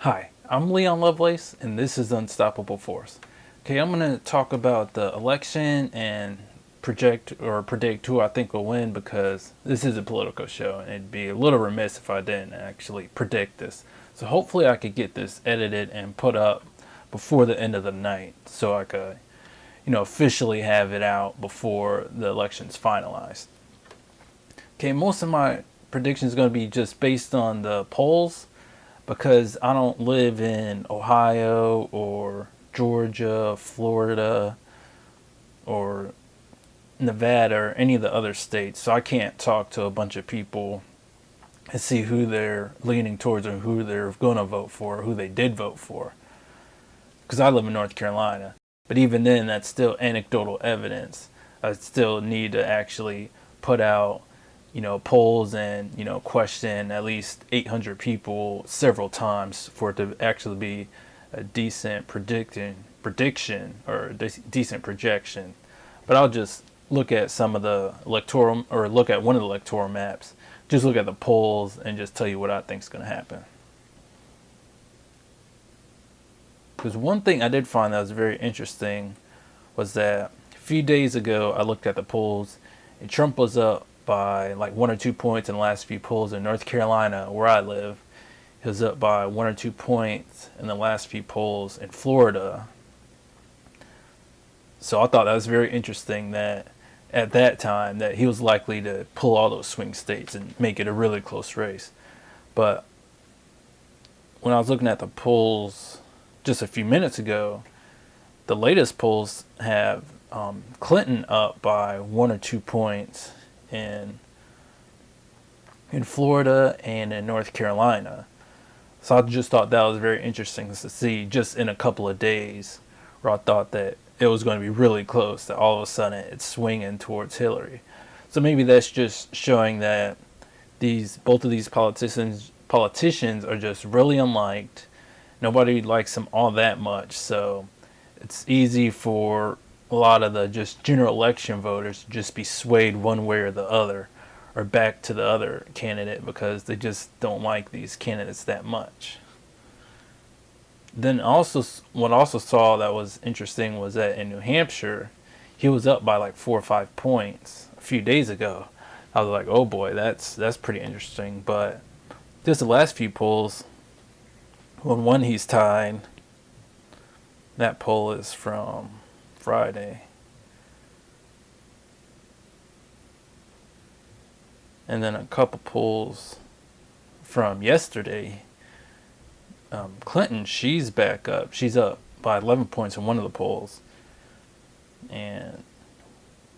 Hi, I'm Leon Lovelace, and this is Unstoppable Force. Okay, I'm going to talk about the election and project or predict who I think will win because this is a political show, and it'd be a little remiss if I didn't actually predict this. So hopefully, I could get this edited and put up before the end of the night, so I could, officially have it out before the election's finalized. Okay, most of my predictions are going to be just based on the polls because I don't live in Ohio or Georgia, Florida, or Nevada or any of the other states. So I can't talk to a bunch of people and see who they're leaning towards or who they're going to vote for or who they did vote for. Because I live in North Carolina. But even then, that's still anecdotal evidence. I still need to actually put out polls and, question at least 800 people several times for it to actually be a decent prediction or a decent projection. But I'll just look at some of the electoral, or look at one of the electoral maps, just look at the polls and just tell you what I think is going to happen. Because one thing I did find that was very interesting was that a few days ago I looked at the polls and Trump was up by like 1 or 2 points in the last few polls in North Carolina, where I live. He was up by 1 or 2 points in the last few polls in Florida. So I thought that was very interesting that at that time that he was likely to pull all those swing states and make it a really close race. But when I was looking at the polls just a few minutes ago, the latest polls have Clinton up by 1 or 2 points in Florida and in North Carolina. So I just thought that was very interesting to see just in a couple of days, where I thought that it was going to be really close, that all of a sudden it's swinging towards Hillary. So maybe that's just showing that both of these politicians are just really unliked. Nobody likes them all that much, so it's easy for a lot of the just general election voters to just be swayed one way or the other, or back to the other candidate because they just don't like these candidates that much. Then also, what I also saw that was interesting was that in New Hampshire, he was up by like 4 or 5 points a few days ago. I was like, oh boy, that's pretty interesting. But just the last few polls, when one he's tied, that poll is from Friday. And then a couple polls from yesterday, Clinton, she's back up. She's up by 11 points in one of the polls and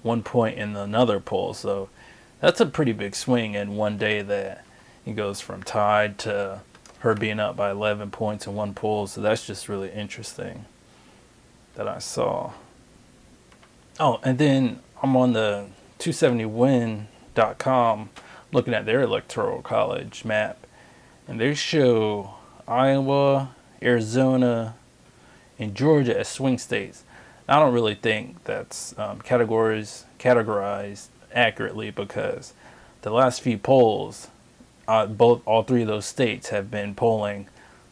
1 point in another poll. So that's a pretty big swing in one day, that he goes from tied to her being up by 11 points in one poll. So that's just really interesting that I saw. Oh, and then I'm on the 270win.com looking at their electoral college map, and they show Iowa, Arizona, and Georgia as swing states. I don't really think that's categorized accurately, because the last few polls, all three of those states have been polling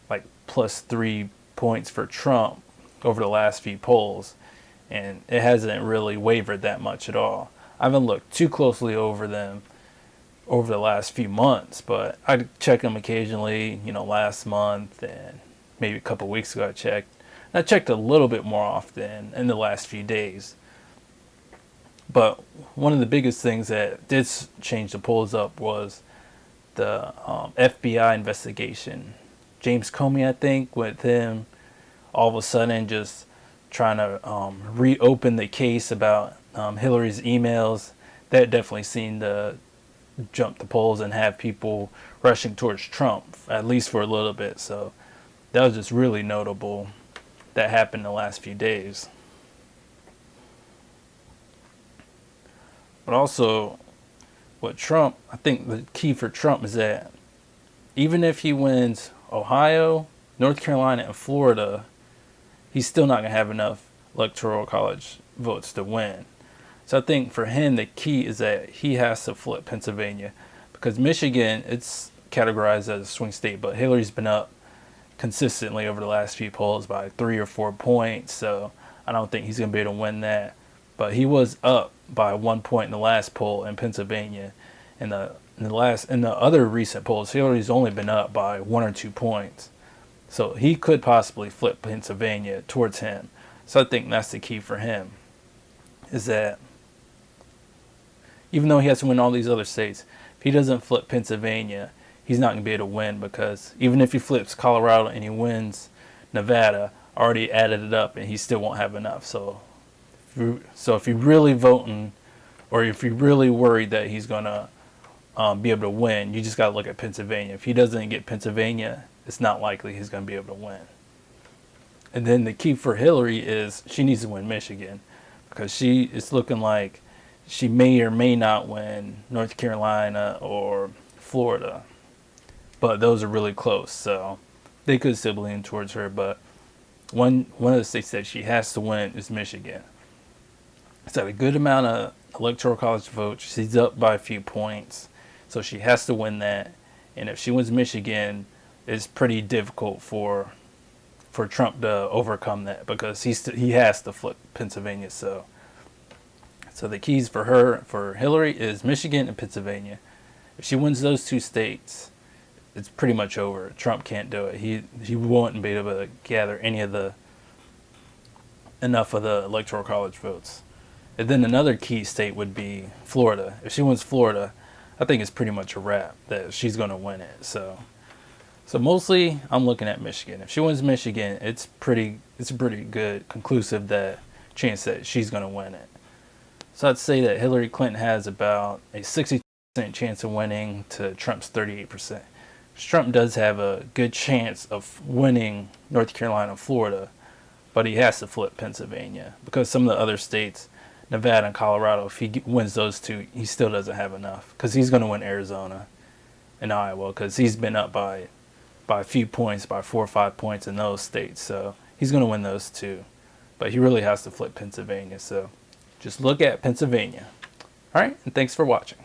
like plus 3 points for Trump over the last few polls, and it hasn't really wavered that much at all. I haven't looked too closely over them over the last few months, but I check them occasionally, last month and maybe a couple of weeks ago I checked. And I checked a little bit more often in the last few days. But one of the biggest things that did change the polls up was the FBI investigation. James Comey, I think, with him all of a sudden just trying to reopen the case about Hillary's emails, that definitely seemed to jump the polls and have people rushing towards Trump, at least for a little bit. So that was just really notable. That happened in the last few days. But also, I think the key for Trump is that even if he wins Ohio, North Carolina, and Florida, he's still not going to have enough electoral college votes to win. So I think for him, the key is that he has to flip Pennsylvania, because Michigan, it's categorized as a swing state, but Hillary's been up consistently over the last few polls by 3 or 4 points. So I don't think he's going to be able to win that. But he was up by 1 point in the last poll in Pennsylvania. In the other recent polls, Hillary's only been up by 1 or 2 points. So he could possibly flip Pennsylvania towards him. So I think that's the key for him, is that even though he has to win all these other states, if he doesn't flip Pennsylvania, he's not going to be able to win, because even if he flips Colorado and he wins Nevada, already added it up and he still won't have enough. So if you're really voting, or if you're really worried that he's going to be able to win, you just got to look at Pennsylvania. If he doesn't get Pennsylvania, it's not likely he's going to be able to win. And then the key for Hillary is she needs to win Michigan, because it's looking like she may or may not win North Carolina or Florida. But those are really close, so they could still lean towards her. But one of the states that she has to win is Michigan. It's at a good amount of electoral college votes. She's up by a few points, so she has to win that. And if she wins Michigan, it's pretty difficult for Trump to overcome that, because he has to flip Pennsylvania. So the keys for Hillary is Michigan and Pennsylvania. If she wins those two states, it's pretty much over. Trump can't do it. He won't be able to gather enough of the electoral college votes. And then another key state would be Florida. If she wins Florida, I think it's pretty much a wrap that she's going to win it. So mostly I'm looking at Michigan. If she wins Michigan, it's a pretty good conclusive chance that she's going to win it. So I'd say that Hillary Clinton has about a 60% chance of winning to Trump's 38%. Trump does have a good chance of winning North Carolina and Florida, but he has to flip Pennsylvania, because some of the other states, Nevada and Colorado, if he wins those two, he still doesn't have enough, because he's going to win Arizona and Iowa, because he's been up by a few points, by 4 or 5 points in those states. So he's going to win those two, but he really has to flip Pennsylvania. So just look at Pennsylvania. All right, and thanks for watching.